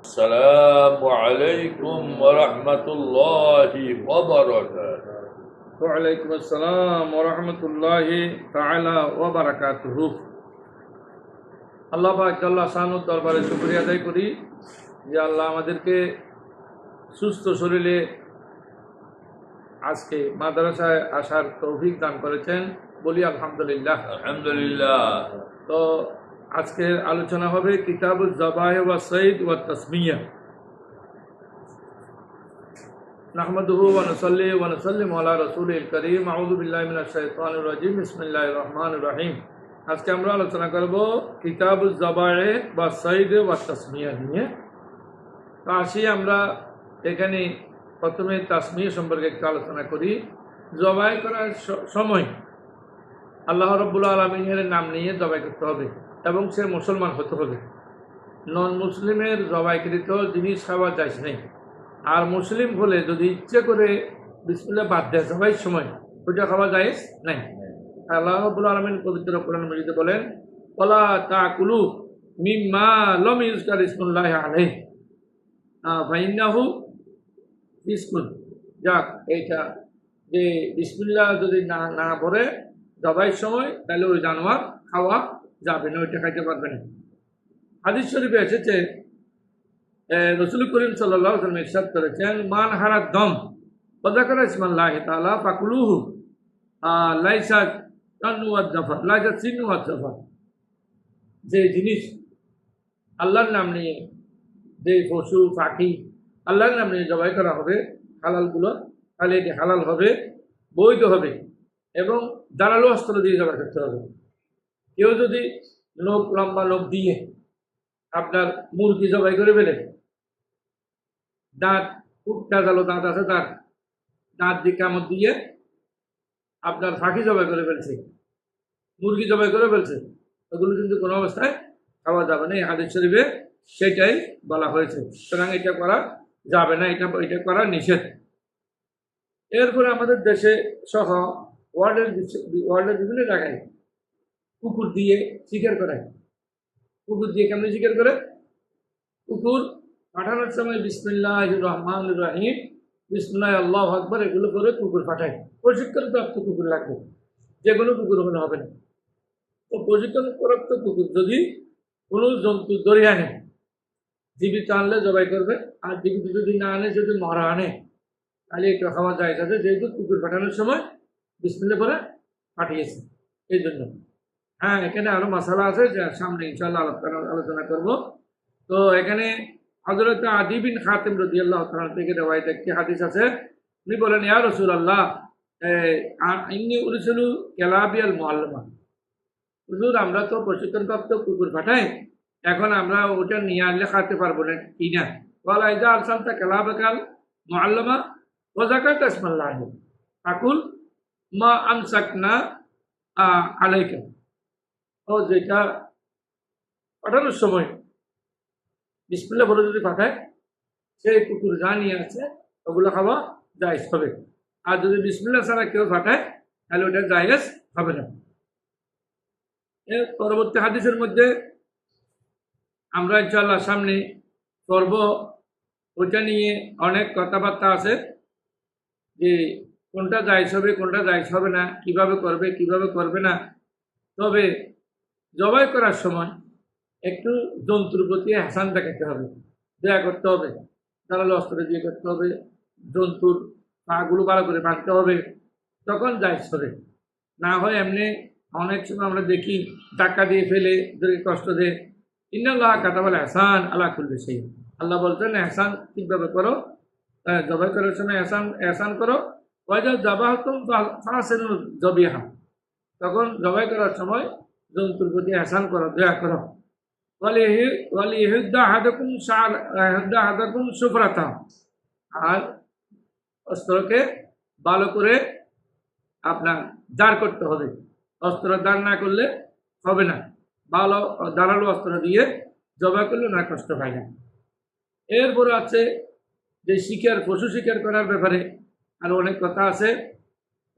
السلام عليكم ورحمة الله وبركاته. ওয়ালাইকুম আসসালাম ওয়া রাহমাতুল্লাহি তাআলা ওয়া বারাকাতুহু। আল্লাহ পাক আল্লাহ শানুর দরবারে শুকরিয়া আদায় করি যে আল্লাহ আমাদেরকে সুস্থ শরীরে আজকে মাদ্রাসায় আসার তৌফিক দান করেছেন, বলি আলহামদুলিল্লাহ। الحمد لله. তো আজকের আলোচনা হবে কিতাবুজ যাবাহ ওয়া সাইদ ওয়া তাসমিয়া। নাহমাদুহু ওয়া নুসাল্লি ওয়া নুসাল্লিমু আলা রাসূলিল কারীম। আউযু বিল্লাহি মিনাশ শাইতানির রাজীম। বিসমিল্লাহির রহমানির রহিম। আজকে আমরা আলোচনা করব কিতাবুজ যাবাহ ওয়া সাইদ ওয়া তাসমিয়া নিয়ে। তো আসি আমরা এখানে প্রথমে তাসমিয়া সম্পর্কে একটু আলোচনা করি। জবাই করার সময় আল্লাহ রাব্বুল আলামিনের নাম নিয়ে জবাই করতে হবে এবং সে মুসলমান হতে হবে। নন মুসলিমের জবাইকৃত জিনিস খাওয়া যায় নেই। আর মুসলিম হলে যদি ইচ্ছে করে বিসমিল্লাহ বাদ দেয় জবাইয়ের সময়, ওইটা খাওয়া যায় নাই। আল্লাহ রাব্বুল আলামিন পবিত্র কোরআন মাজিদে বলেন, ওয়ালা তাকুলু মিম্মা লাম ইউজকার ইসমুল্লাহি আলাইহি ফাইন্নাহু ফিসকুন। যাক, এইটা যে বিসমিল্লাহ যদি না পড়ে জবাইয়ের সময়, তাহলে ওই জানোয়ার খাওয়া যাবে না, ওইটা খাইতে পারবে না। হাদিস শরীফে এসেছে, রাসূল করিম সাল্লাল্লাহু আলাইহি ওয়াসাল্লাম ইরশাদ করেছেন, মান হারাদ দম ওয়াযাকারা ইসমাল্লাহি তাআলা ফাকুলুহু লাইসা কান্নু ওয়াজ জাফর লাইসা সিন্নু ওয়াজ জাফর। যে জিনিস আল্লাহর নাম নিয়ে, যে পশু পাখি আল্লাহর নাম নিয়ে জবাই করা হবে, হালালগুলো, তাহলে এটি হালাল হবে, বৈধ হবে এবং ধারালো অস্ত্র দিয়ে জবাই করতে হবে। কেউ যদি লম্বা নখ দিয়ে আপনার মুরগি জবাই করে ফেলে, দাঁত খুব ধারালো দাঁত আছে, তার দাঁত দিয়ে কামড় দিয়ে আপনার ফাঁকি জবাই করে ফেলছে, মুরগি জবাই করে ফেলছে, ওগুলো কিন্তু কোনো অবস্থায় খাওয়া যাবে না। এই হাদিস শরীফে সেটাই বলা হয়েছে। সুতরাং এটা করা যাবে না, এটা করা নিষেধ। এরপরে আমাদের দেশে সহ ওয়ার্ল্ডের বিভিন্ন জায়গায় কুকুর দিয়ে শিকার করায়। কুকুর দিয়ে কেমন শিকার করে? কুকুর পাঠানোর সময় বিসমিল্লাহির রহমানির রহিম, বিসমিল্লাহ আল্লাহু আকবার, এগুলো করে কুকুর পাঠায়। প্রশিক্ষণপ্রাপ্ত কুকুর লাগবে, যে কোনো কুকুর হলে হবে না। তো প্রশিক্ষণপ্রাপ্ত কুকুর যদি কোনো জন্তু ধরে আনে, জীবিত আনলে জবাই করবে, আর জীবিত যদি না আনে, যদি মরা আনে, তাহলে একটু খাওয়া যায় যাতে, যেহেতু কুকুর পাঠানোর সময় বিসমিল্লাহ করে পাঠিয়েছে এই জন্য। হ্যাঁ, এখানে আরো মশালা আছে, যা সামনে ইনশাআল্লাহ আলোচনা করব। তো এখানে হযরত আদি বিন হাতিম রাদিয়াল্লাহু তাআলা থেকে রওয়ায়াত একটি হাদিস আছে। উনি বলেন, ইয়া রাসূলুল্লাহ, ইন্নী উরসিলু কালাবিয়াল মুআল্লামা। হুজুর, আমরা তো প্রশিক্ষণপ্রাপ্ত কুকুর পাঠাই, এখন আমরা ওটা নিয়ে আনলে খাতে পারবো না কি না? ওয়ালা ইজা আরসালতা কালাবাকাল মুআল্লামা ওয়া যাকারতা ইসমাল্লাহি ফাকুল মা আমসাকনা আলাইকা। ও, যেটা পাঠানোর সময় বিসমিল্লাহ বলে যদি পাঠায়, সেই কুকুর যা নিয়ে আছে ওগুলো খাওয়া জায়েজ হবে। আর যদি বিসমিল্লাহ ছাড়া কেউ পাঠায়, তাহলে ওটা জায়েজ হবে না। এর পরবর্তী হাদিসের মধ্যে আমরা ইনশাআল্লাহ সামনে করব, ওইটা নিয়ে অনেক কথাবার্তা আছে যে কোনটা জায়েজ হবে, কোনটা জায়েজ হবে না, কিভাবে করবে না। তবে জবাই করার সময় একটু জন্তুর প্রতি হাসান দেখাতে হবে, দয়া করতে হবে, ধারালো অস্ত্র দিয়ে করতে হবে, জন্তুর পাগুলো ভালো করে বাঁধতে হবে, তখন জায়েজ হবে। না হয় এমনি অনেক সময় আমরা দেখি ধাক্কা দিয়ে ফেলে কষ্ট দেয়। ইন্নাল্লাহ কাতাবাল ইহসান আলা কুল্লি শাই। আল্লাহ বলতেন এহসান ঠিকভাবে করো, জবাই করার সময় এহসান করো। ওয়াইদা যাবাহতুম ফাহসিনু যাবিহা, তখন জবাই করার সময় জন্তুর প্রতি এহসান করো, দয়া করো। ওয়ালিয়াহুদ্দা আহাদাকুম সুফরাতা, আর অস্ত্রকে ভালো করে আপনার দাঁড় করতে হবে। অস্ত্র দাঁড় না করলে হবে না, ভালো ধারালো অস্ত্র দিয়ে জবাই করলে না কষ্ট হয় না। এরপরে আছে যে পশু শিকার করার ব্যাপারে আরো অনেক কথা আছে।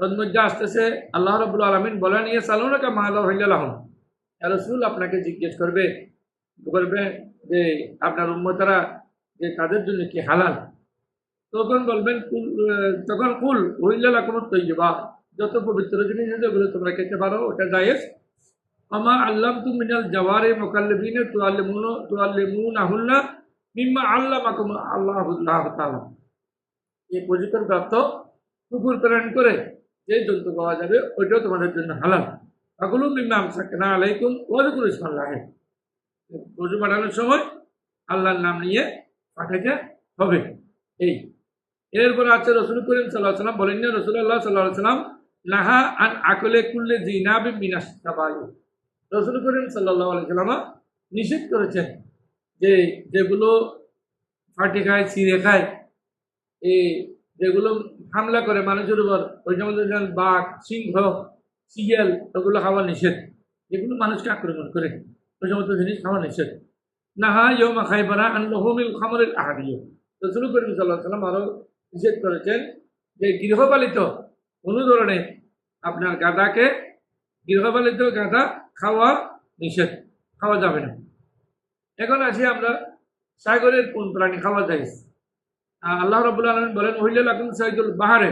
তোর মধ্যে আসতেছে আল্লাহ রাব্বুল আলামিন বলেন, ইয়াসালুনাকা মাযা উহিল্লা লাহুম। ইয়া রাসূল, আপনাকে জিজ্ঞেস করবে যে আপনার উম্মতেরা যে তাদের জন্য কি হালাল, তখন বলবেন তখন কুল ওহিল্লা লাকুমুত তাইয়্যিবা, যত পবিত্র জিনিস আছে ওগুলো তোমরা খেতে পারো, ওটা জায়েজ। আমা আল্লামতুম মিনাল জাওয়ারি মুকাল্লিবিনা তুআল্লিমুনাহুন্না মিম্মা আল্লামাকুম আল্লাহু তাআলা। এই প্রশিক্ষণ প্রাপ্ত কুকুর প্রেরণ করে যে জন্তু পাওয়া যাবে ওইটাও তোমাদের জন্য হালাল। এগুলো মিম্মা আমসাকনা আলাইকুম ওয়াযকুরু ইসমাল্লাহ, পশু পাঠানোর সময় আল্লাহর নাম নিয়ে পাঠাতে হবে। এই এরপর আছে রসুল করিম সাল্লাল্লাহু আলাইহি সাল্লাম বলেন, রাসূলুল্লাহ সাল্লাল্লাহু আলাইহি সাল্লাম নাহা আন আকলে কুল্লি জিনাবিন মিনাস তাবাই। রসুল করিম সাল্লাল্লাহু আলাইহি সাল্লাম নিষেধ করেছেন যে যেগুলো ফাটি খায়, ছিঁড়ে খায়, এই যেগুলো হামলা করে মানুষের উপর, ওই যেমন বাঘ, সিংহ, শিয়াল, ওগুলো খাওয়া নিষেধ। যেগুলো মানুষকে আক্রমণ করে ওই সমস্ত জিনিস খাওয়া নিষেধ। নাহা ইয়মা খাইবারা আন লহুমিল খামরিল আহাদিয়। রসুল করিম সাল্লাল্লাহু আলাইহি সাল্লাম আরও নিষেধ করেছেন যে গৃহপালিত কোনো ধরনের আপনার গাধাকে, গৃহপালিত গাধা খাওয়া নিষেধ, খাওয়া যাবে না। এখন আসি আমরা সাগরের কোন প্রাণী খাওয়া যায়। আল্লাহ রাব্বুল আলামিন বলেন ওহিল্লা লাকুম সাইদুল বাহারে,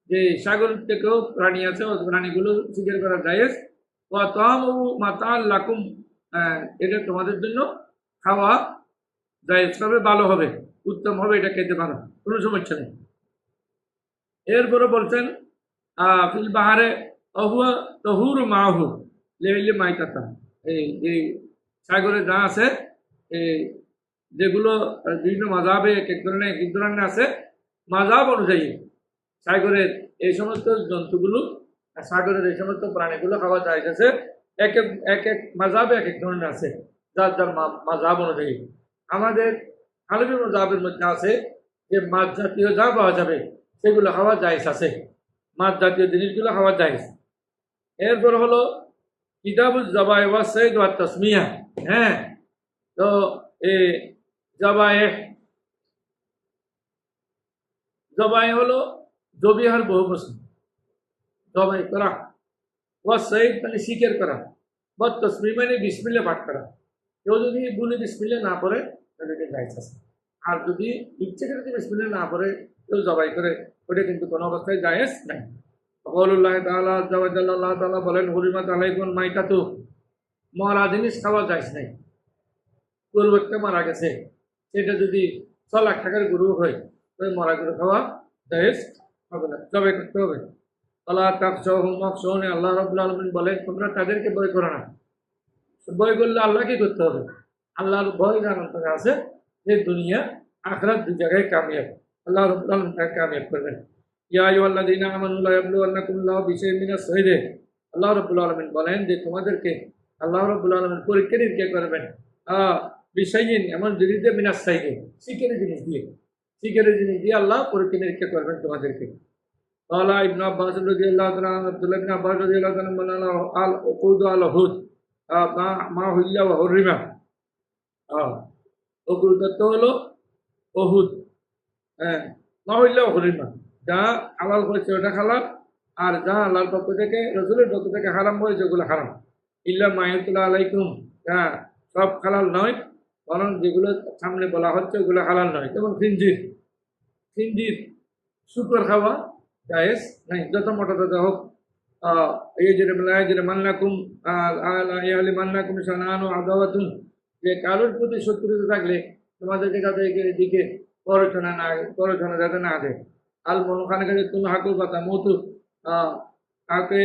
যে সাগর থেকেও প্রাণী আছে, ওই প্রাণীগুলো শিকার করা জায়েজ। ওয়া তাআমু মাতাআল লাকুম, এটা তোমাদের জন্য খাওয়া জায়েজ হবে, ভালো হবে, উত্তম হবে, এটা খেতে পারো, কোনো সমস্যা নেই। এরপরে বলছেন ফিল বাহারে অহুয়া তহুর মাহু লেহলে মাইতাতা, এই সাগরে যা আছে এই যেগুলো বিভিন্ন মাযাবে এক ধরনের আছে, মাযাব অনুযায়ী সাগরের এই সমস্ত জন্তুগুলো, সাগরের এই সমস্ত প্রাণীগুলো খাওয়া যায় আছে। এক এক মাযাবে এক এক ধরনের আছে, যার যার মাযাব অনুযায়ী। আমাদের হানাফি মাযহাবের মধ্যে আছে যে মাছ জাতীয় যা পাওয়া যাবে সেগুলো খাওয়া জায়েজ আছে, মাছ জাতীয় জিনিসগুলো খাওয়া জায়েজ। এরপর হলো কিতাবুজ যাবায়ে ওয়া সাইদ ওয়া তাসমিয়া। হ্যাঁ, তো এই জবায়ে হলো জবিহার বহু বচন, জবাই করা, ওয়া সাইদ মানে শিকার করা, ওয়া তাসমিয়া মানে বিসমিল্লাহ পাঠ করা। কেউ যদি বলে বিসমিল্লাহ না পড়ে তাহলে এটা জায়েজ আছে, আর যদি ইচ্ছে করে যদি বিসমিল্লাহ না পড়ে কেউ জবাই করে, ওটা কিন্তু কোনো অবস্থায় জায়েজ নাই। আল্লাহ তাআলা আল্লাহ তাআলা বলেন হুরিমাত আলাইকুমুল মাইতাতু, মরা জিনিস খাওয়া জায়েজ নাই। গরু একটা মারা গেছে, সেটা যদি 6 লাখ টাকার গরু হয় ওই মরা গরু খাওয়া জায়েজ হবে না, জবাই করতে হবে। আল্লাহ তাকশাহুম ওয়াখশাউনি, আল্লাহ রাব্বুল আলামিন বলেন তোমরা তাদেরকে ভয় করো না। ভয় করলে আল্লাহকে করতে হবে, আল্লাহর ভয় যার অন্তরে আছে যে দুনিয়া আখিরাত দুই জায়গায় কামিয়াব, আল্লাহ রাব্বুল আলামিন তাকে কামিয়াব করবেন। ইয়া আইয়ুহাল্লাযীনা আমানু লা ইয়াবলুওয়ান্নাকুমুল্লাহু বিশাইইন মিনাস সাইদে, আল্লাহ রাব্বুল আলামিন বলেন যে তোমাদেরকে আল্লাহ রাব্বুল আলামিন পরীক্ষা নিরীক্ষা করবেন বিশাইইন, এমন জিনিস দিয়ে, মিনাস সাইদে শিকারের জিনিস দিয়ে, শিকারের জিনিস দিয়ে আল্লাহ পরীক্ষা নিরীক্ষা করবেন তোমাদেরকে। ক্বালা ইবনে আব্বাস রাদিয়াল্লাহু তাআলা আব্দুল্লাহ ইবনে আব্বাস রাদিয়াল্লাহু তাআলা বলেন আল উকুদু আল হুদ মা হুইল্লা ওয়া হুরিমা। উকুদ তো হলো উহুদ, হ্যাঁ, মা হুইল্লা ওয়া হুরিমা, যা হালাল হয়েছে ওটা হালাল, আর যা আল্লাহর পক্ষ থেকে রাসূলের পক্ষ থেকে হারাম হয়েছে ওগুলো হারাম। ইল্লা মা ইউতলা আলাইকুম, হ্যাঁ, সব হালাল নয়, বরং যেগুলো সামনে বলা হচ্ছে ওগুলো হালাল নয়। যেমন খিনজির শুকর খাওয়া জায়েজ নাই, যত মোটা তাজা হোক। এই যে মান্নাকুম মান্নাকুম সানানু আদাওয়াতুন, যে কারোর প্রতি শত্রুতা থাকলে তোমাদেরকে যাতে দিকে পরচনা যাতে না দেয়। আল মন খানিকা যে তুমি হাকুর কথা মৌতু কাউকে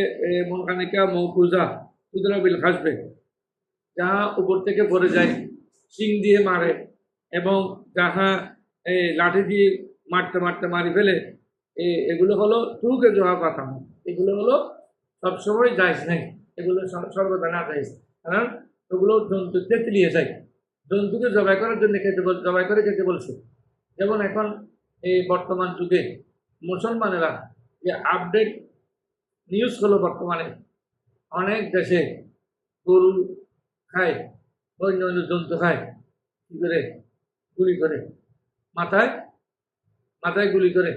মন খানিকা মৌকুজা কুদরা বিল খাসবে, যাহা উপর থেকে পড়ে যায়, শিং দিয়ে মারে, এবং যাহা এই লাঠি দিয়ে মারতে মারতে মারি ফেলে, এগুলো হলো টুকে জোহা কথা, এগুলো হলো সবসময় জায়েজ নাই, এগুলো সর্বদা না জায়েজ, কারণ ওগুলো জন্তু তেতলিয়ে যায়, জন্তুকে জবাই করার জন্য জবাই করে খেতে বলছে। যেমন এখন এই বর্তমান যুগে মুসলমানেরা যে আপডেট নিউজ হলো, বর্তমানে অনেক দেশে গরু খায়, অন্য অন্য জন্তু খায়, কী করে গুলি করে, মাথায় গুলি করে।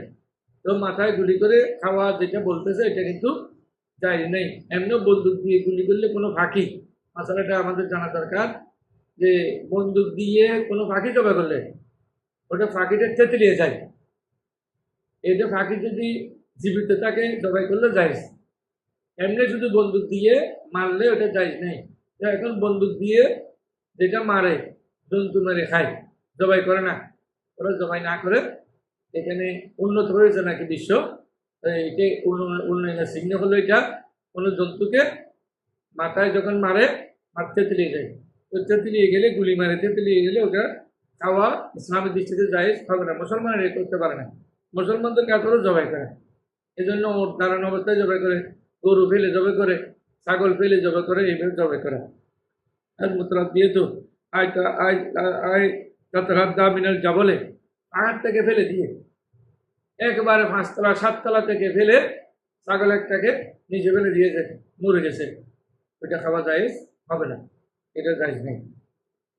তো মাথায় গুলি করে খাওয়া যেটা বলতেছে এটা কিন্তু জায়েজ নেই। এমনি বন্দুক দিয়ে গুলি করলে কোনো ফাঁকি, মশালাটা আমাদের জানা দরকার যে বন্দুক দিয়ে কোনো ফাঁকি জবাই করলে ওটা ফাঁকিতে তেতলিয়ে যায়। এটা ফাঁকি যদি জীবিত থাকে জবাই করলে যায়, এমনি শুধু বন্দুক দিয়ে মারলে ওটা যায় নেই। এখন বন্দুক দিয়ে যেটা মারে, জন্তু মেরে খায়, জবাই করে না, ওরা জবাই না করে। এখানে উন্নত হয়েছে নাকি বিশ্ব, এটা উন্নয়নের চিহ্ন হলো এটা কোনো জন্তুকে মাথায় যখন মারে, তেতলিয়ে যায়। তো তেতলিয়ে গেলে, গুলি মারে তেতলিয়ে গেলে ওটা খাওয়া ইসলামের দৃষ্টিতে যায় হবে না, মুসলমানেরা এ করতে পারে না। মুসলমানদের কাছে জবাই করে, এই জন্য ওর ধারণ অবস্থায় জবাই করে, গরু ফেলে জবাই করে, ছাগল ফেলে জবাই করে, এইভাবে জবাই করে। আর মুতরাত দিয়ে তো মিনাল জাবলে, পাহাড় থেকে ফেলে দিয়ে একেবারে 5 তলা 7 তলা থেকে ফেলে ছাগল একটাকে নিচে ফেলে দিয়েছে, মরে গেছে, ওইটা খাওয়া যায় হবে না, এটা যায় নেই।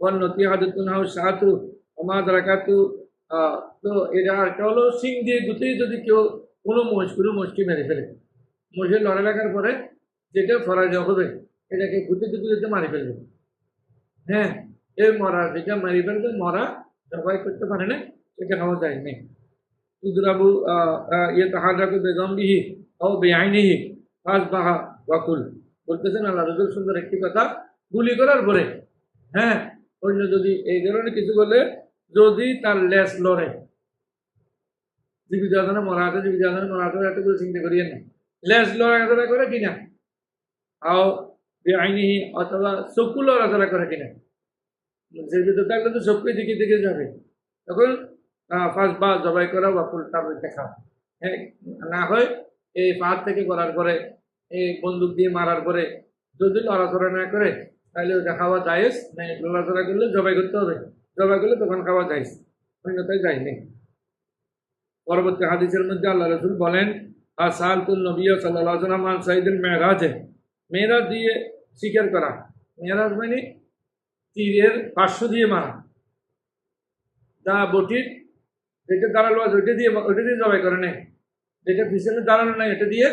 অন্যতি হাদুতুন হাউ সাহাতু অমাদ রাখাতু। তো এটা একটা হলো সিং দিয়ে দুটোই যদি কেউ কোনো মোষকে মেরে ফেলে, মোষের লড়াই রাখার পরে যেটা ফরাজা হবে এটাকে গুতে মারি ফেলবে। হ্যাঁ, এই মরা যেটা মারি ফেলবে, মরা জবাই করতে পারে না, সেটা খাওয়া যায় নেই। তুদরাবু ইয়ে তাহারাকু বেগম্বিহি ও বেআইনিহি ফাস বাহা ওয়াকুল। বলতেছেন আল্লাহ রাসূল সুন্দর একটি কথা, গুলি করার পরে হ্যাঁ অন্য যদি এই ধরনের কিছু বলে, যদি তার লেস লড়ে, জীবিত আধানে মরা আছে, জীবিত আধানে মরা আছে, একটা করে চিন্তা করিয়েন না, লেস লড়াচড়া করে কিনা, আও বেআইনিহি অথবা চক্ষু লড়াচড়া করে কিনা, জীবিত থাকলে তো চক্ষু দিকে দিকে যাবে, তখন ফার্স্ট বা জবাই করা বা ফুলটা দেখা। হ্যাঁ, না হয় এই পাহাড় থেকে করার পরে, এই বন্দুক দিয়ে মারার পরে যদি লড়াচড়া না করে, তাহলে ওটা খাওয়া জায়েজ নেই। লড়াচড়া করলে জবাই করতে হবে, জবাই করলে তখন খাওয়া জায়েজ, অন্যথায় যায়নি। পরবর্তী হাদিসের মধ্যে আল্লাহ রাসূল বলেন, আসালতুন নবী সাল্লাল্লাহু আলাইহি ওয়াসাল্লাম আন সাইদুল মেরাজ, মেরাজ দিয়ে শিকার করা। মেরাজ মানে তীরের 500 দিয়ে মারা, যা বটির যেটা দাঁড়ালো আছে ওইটা দিয়ে জবাই করে নেই, যেটা পিছনে দাঁড়ানো নাই এটা দিয়ে